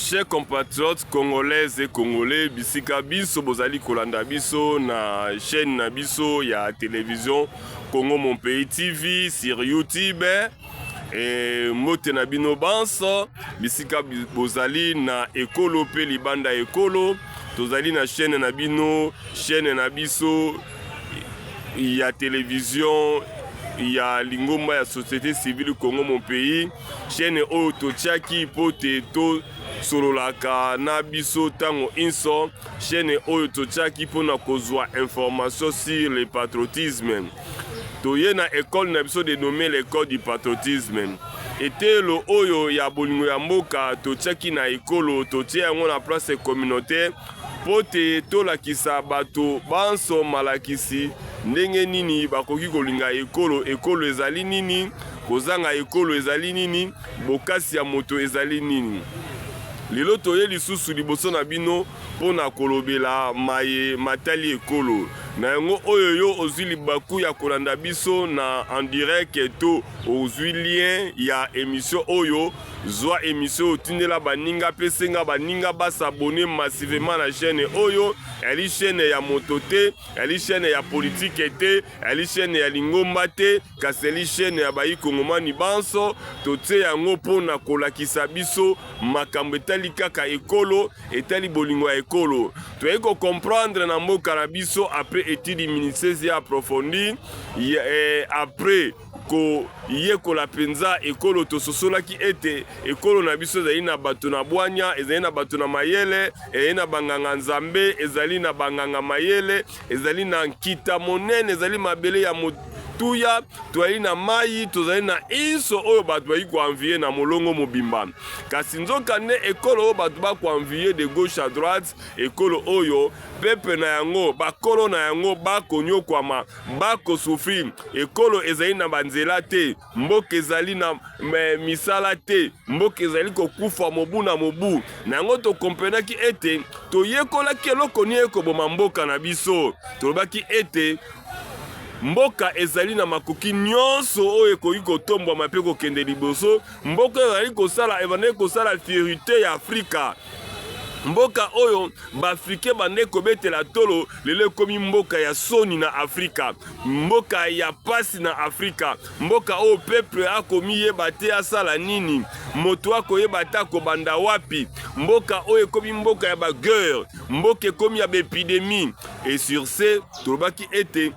Chers compatriotes congolaises et congolais, bisika biso bozali kolanda biso na chaîne na biso ya télévision Congo Mon Pays TV sur YouTube et mote na bino banso bisika bozali na ekolo pe libanda ekolo tozali na chaîne na bino chaîne na biso ya télévision ya lingomba ya société civile Congo Mon Pays chaîne oyo totiaki po te to sololaka na biso tango inso chaîne oyo totiaki mpona kozwa information sur le patriotisme toye na école na biso dénommé l'école du patriotisme etelo oyo ya bolingo ya mboka totiaki na ekolo totie yango na place communautaire po te tolakisa bato banso malakisi ndenge nini bakoki kolinga ekolo ekolo ezali nini kozanga ekolo ezali nini bokasi ya moto ezali nini lelo toye lisusu liboso na bino mpona kolobela maye matali ekolo na yango oyo yo ozwi libaku ya kolanda biso na en direct to ozwi lien ya émission oyo zwa émission otindela baninga pe senga baninga basabone massivement na chaîne oyo eli chaîne ya moto te eli chaîne ya politique te eli chaîne ya lingomba te kasi eli chaîne ya bayi kongomani banso totie yango mpona kolakisa biso makambo etali kaka ekolo etali bolingo ya ekolo toyei kocomprendre na mboka na biso après étude minutieuse approfondie après koyekola mpenza ekolo tososolaki ete ekolo na biso ezali na bato na bwanya ezali na bato na mayele ezali na banganga nzambe ezali na banganga mayele ezali na nkita monene ezali mabele ya tuya toyali na mai tozali na iso oyo bato bayi koanvie na molongo mobimba kasi nzoka nde ekolo oyo bato bakoanvie de gauche à droite ekolo oyo pepe na yango bakolo na yango bakonyokwama bakosufri ekolo ezali na banzela te mboka ezali na misala te mboka ezali kokufa mobu na mobu na yango tokomprenaki ete toyekolaki eloko nini ekoboma mboka na biso tolobaki ete mboka ezali na makoki nyonso oyo ekoki kotombwama mpe kokende liboso mboka ezali kosala ebandeki kosala fierté ya Afrika mboka oyo baafrikain bande kobetela tolo lelo ekomi mboka ya soni na Afrika mboka ya pasi na Afrika mboka oyo peuple akomi yeba te asala nini moto akoyeba te akobanda wapi mboka oyo ekomi mboka ya baguerre mboka ekomi ya baépidémie et sur ce tolobaki ete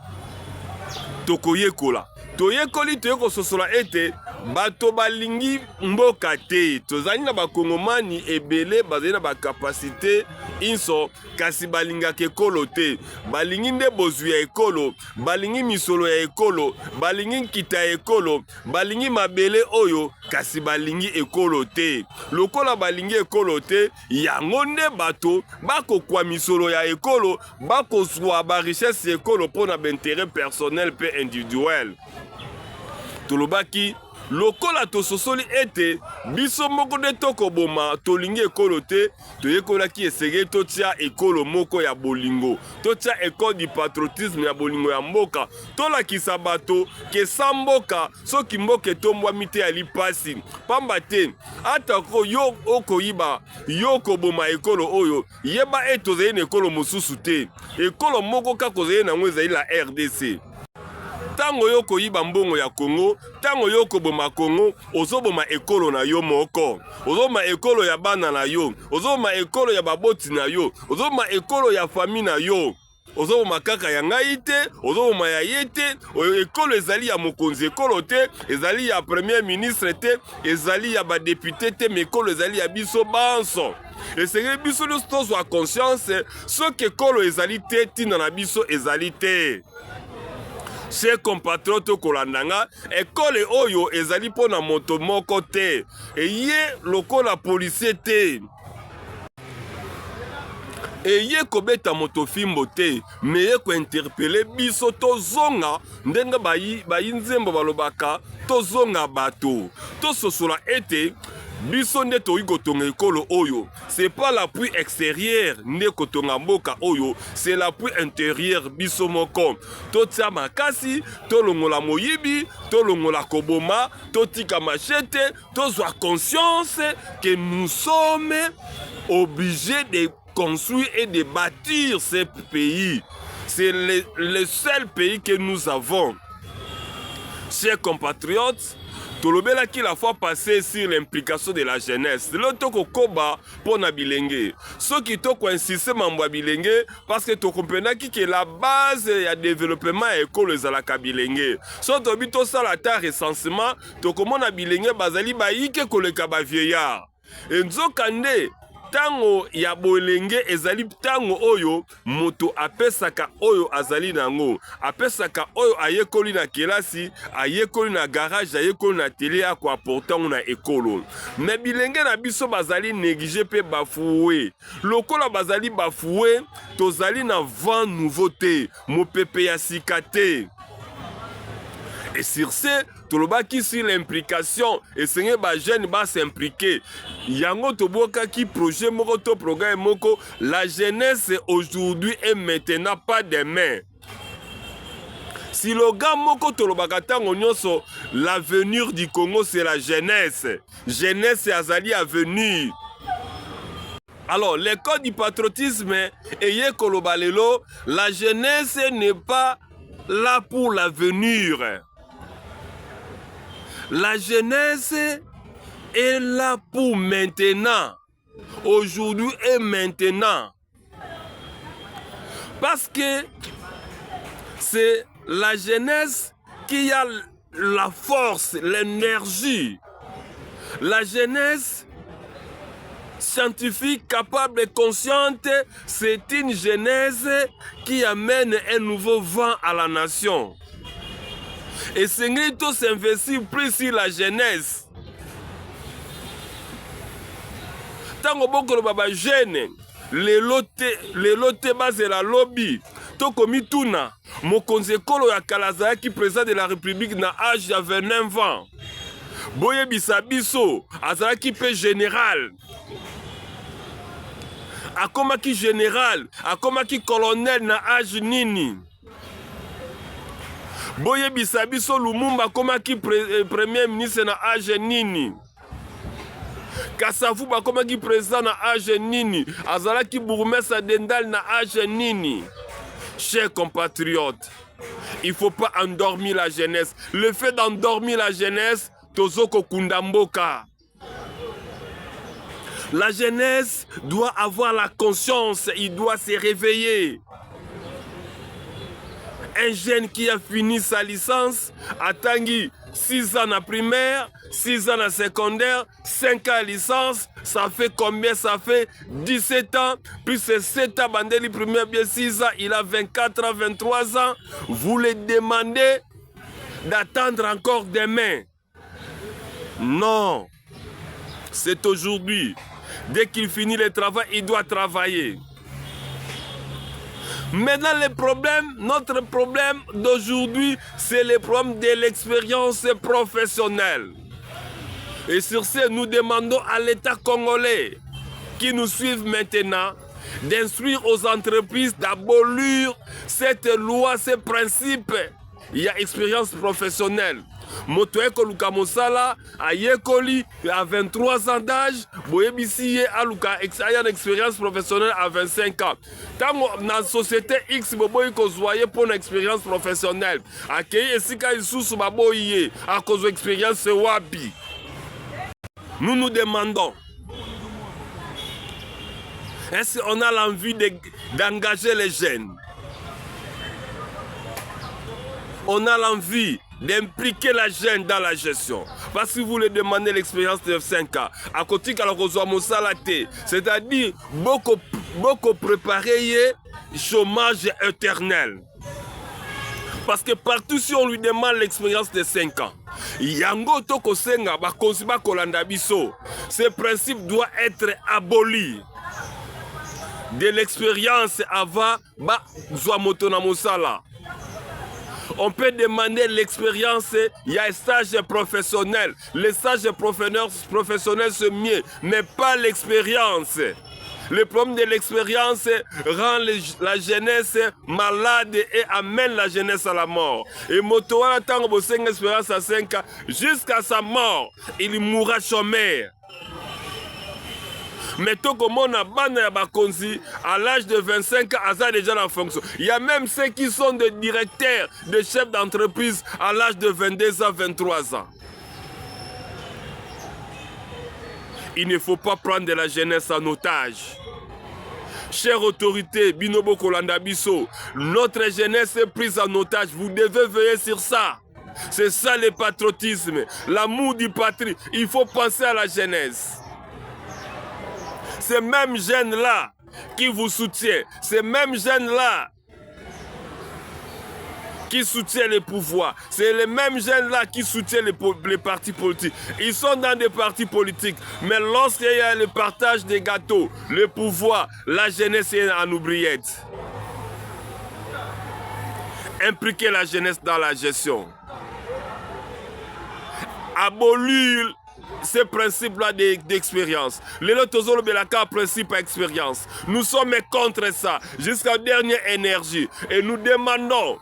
tokoyekola toyekoli toyekososola ete bato balingi mboka te tozali na bakongomani ebele bazali na bakapasité inso kasi balingaka ekolo te balingi nde bozwi ya ekolo balingi misolo ya ekolo balingi nkita ya ekolo balingi mabele oyo kasi balingi ekolo te lokola balingi ekolo te yango nde bato bakokwa misolo ya ekolo bakozwa barichesse ya ekolo mpona baintérêt personnel pe individuel tolobaki lokola tososoli ete biso moko nde tokoboma tolingi ekolo te toyekolaki esengeli totia ekolo moko ya bolingo totia école du patriotisme ya bolingo ya mboka tolakisa bato kesa mboka soki mboka etombwami te ali pasi pamba te atako yo okoyiba yo koboma ekolo oyo yeba ete ozali na ekolo mosusu te ekolo moko kaka ozali nango ezali la RDC tango yo koyiba mbongo ya Congo tango yo koboma Congo ozoboma ekolo na yo moko ozoboma ekolo ya bana na yo ozoboma ekolo ya baboti na yo ozoboma ekolo ya fami na yo ozoboma kaka ya ngai te ozoboma ya ye te ekolo ezali ya mokonzi ekolo te ezali ya premier ministre te ezali ya badepute te me ekolo ezali ya biso banso esengeli biso nyonso tozwa conscience soki ekolo ezali te ntina na biso ezali te chers compatriotes kolandanga ekole oyo ezali mpona moto moko te eye lokola policier te eye kobeta moto fimbo te meye kointerpele biso tozonga ndenge bayi nzembo balobaka tozonga bato tososola ete biso nde toyi kotonga ekolo oyo. C'est pas l'appui extérieur nde kotonga mboka oyo, c'est l'appui intérieur biso moko. Totia makasi, tolongola moyibi, tolongola koboma, totika machete, tozwa conscience que nous sommes obligés de construire et de bâtir ce pays. C'est le seul pays que nous avons. Chers compatriotes, tolobela qui la fois passée sur l'implication de la jeunesse. L'autre koba pour na bilenge. Ce qui to insisté mambo bilenge parce que to comprena qui que la base ya développement école ezalaka bilenge. So to bito sala ta recensement to komona bilenge bazali ba yike koleka ba vieillard. Nzokande tango ya bolenge ezali tango oyo moto apesaka oyo azali nango, apesaka oyo ayekoli na kelasi, ayekoli na garage, ayekoli na télé akwa portant na ekolo. Mais bilenge na biso bazali négligé pe bafoué. Lokola bazali bafoué, tozali na vent nouveauté, mopepe ya sikate. Et sur ce, tolobaki sur l'implication et seigneur ba jeune ba s'impliquer. Yango toboka ki projet moko to programme moko, la jeunesse aujourd'hui et maintenant pas demain. Si le gars moko tolobaka tango nyonso, l'avenir du Congo c'est la jeunesse. Jeunesse azali avenir. Alors, l'école du patriotisme et kolobalelo, la jeunesse n'est pas là pour l'avenir. La jeunesse est là pour maintenant, aujourd'hui et maintenant. Parce que c'est la jeunesse qui a la force, l'énergie. La jeunesse scientifique, capable et consciente, c'est une jeunesse qui amène un nouveau vent à la nation. Et Seigneur, tout s'investit plus sur la jeunesse. Tango boko baba jeune, les lotes base la lobby, toko mituna, mokonze kolo ya Kalaza qui président de la République na âge ya 29 ans. Boye bisabiso, azala qui peut général. Akoma ki général, akoma ki colonel na âge nini. Boye bisabiso Lumumba koma ki premier ministre na âge nini. Kasavu bakoma ki président na âge nini. Azala ki bourgmestre Dendal na âge nini. Chers compatriotes, il ne faut pas endormir la jeunesse. Le fait d'endormir la jeunesse, tozoko kundamboka. La jeunesse doit avoir la conscience, il doit se réveiller. Un jeune qui a fini sa licence, attendu 6 ans en primaire, 6 ans en secondaire, 5 ans en licence, ça fait combien? Ça fait 17 ans, plus 7 ans, bandeli primaire, bien 6 ans, il a 24 ans, 23 ans. Vous lui demandez d'attendre encore demain. Non, c'est aujourd'hui. Dès qu'il finit le travail, il doit travailler. Maintenant, notre problème d'aujourd'hui, c'est le problème de l'expérience professionnelle. Et sur ce, nous demandons à l'État congolais qui nous suivent maintenant d'instruire aux entreprises d'abolir cette loi, ces principes. Il y a expérience professionnelle. Moto ekoluka mosala ayekoli à 23 ans d'âge, boyebisi ye aluka aya expérience professionnelle à 25 ans. Tango na société X boboyi kozwaye pour une expérience professionnelle. Akei esika isusu baboyi ye a cause expérience wapi. Nous nous demandons, est-ce qu'on a l'envie d'engager les jeunes? On a l'envie d'impliquer la jeune dans la gestion. Parce que vous voulez demander l'expérience de 5 ans. À côté de la c'est-à-dire beaucoup préparer chômage éternel. Parce que partout si on lui demande l'expérience de 5 ans, yango toko senga ba konsiba kolanda biso. Ce principe doit être aboli. De l'expérience avant ba zwa moto na mosala. On peut demander l'expérience, il y a un stage professionnel. Les stages professionnels c'est mieux, mais pas l'expérience. Le problème de l'expérience rend la jeunesse malade et amène la jeunesse à la mort. Et Motoa attend une expérience à 5 ans, jusqu'à sa mort, il mourra chômeur. Mais tout comme on a banné à l'âge de 25 ans, Aza déjà en fonction. Il y a même ceux qui sont des directeurs, des chefs d'entreprise à l'âge de 22 ans, 23 ans. Il ne faut pas prendre la jeunesse en otage. Chère autorité, Binobo Kolanda Biso, notre jeunesse est prise en otage. Vous devez veiller sur ça. C'est ça le patriotisme, l'amour du patrie. Il faut penser à la jeunesse. Ces mêmes jeunes-là qui vous soutiennent, ces mêmes jeunes-là qui soutiennent le pouvoir, c'est les mêmes jeunes-là qui soutiennent les partis politiques. Ils sont dans des partis politiques, mais lorsqu'il y a le partage des gâteaux, le pouvoir, la jeunesse est en oubliette. Impliquer la jeunesse dans la gestion. Abolir ces principes-là d'expérience. Les autres belaka principe à expérience. Nous sommes contre ça, jusqu'à dernière énergie. Et nous demandons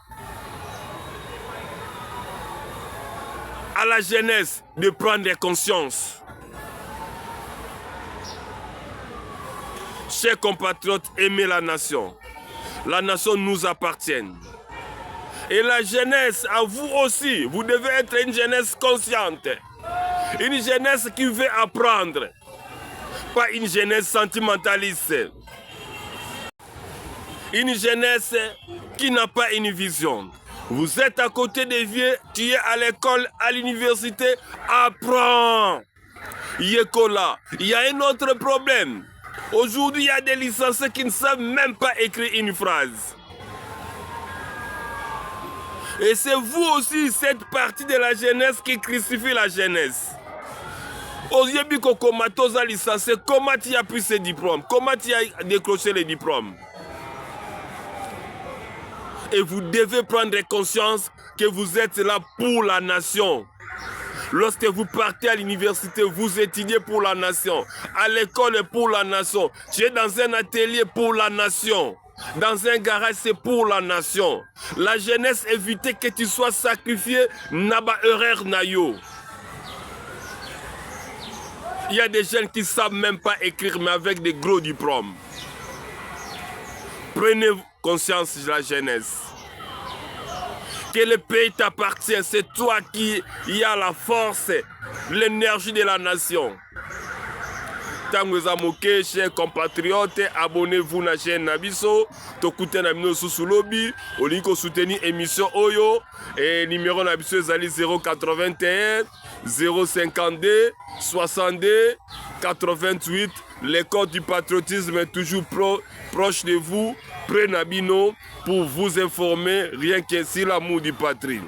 à la jeunesse de prendre conscience. Chers compatriotes, aimez la nation. La nation nous appartient. Et la jeunesse, à vous aussi, vous devez être une jeunesse consciente. Une jeunesse qui veut apprendre. Pas une jeunesse sentimentaliste. Une jeunesse qui n'a pas une vision. Vous êtes à côté des vieux, tu es à l'école, à l'université, apprends. Yekola, il y a un autre problème. Aujourd'hui, il y a des licenciés qui ne savent même pas écrire une phrase. Et c'est vous aussi, cette partie de la jeunesse qui crucifie la jeunesse. Aujourd'hui, comment tu as licencié, comment tu as pris ces diplômes, comment tu as décroché les diplômes. Et vous devez prendre conscience que vous êtes là pour la nation. Lorsque vous partez à l'université, vous étudiez pour la nation. À l'école, pour la nation. Tu es dans un atelier pour la nation. Dans un garage, c'est pour la nation. La jeunesse, évitez que tu sois sacrifié. Naba erreur nayo. Il y a des jeunes qui ne savent même pas écrire, mais avec des gros diplômes. Prenez conscience de la jeunesse. Que le pays t'appartient, c'est toi qui as la force, l'énergie de la nation. Tangozamoke, chers compatriotes, abonnez-vous à la chaîne Nabiso, Tokute Namino Susulobi, Oliko soutenir émission Oyo, et numéro Nabiso Zali 081 052 62 88. Les codes du patriotisme est toujours proche de vous. Prenez Nabino pour vous informer rien que sur l'amour du patrie.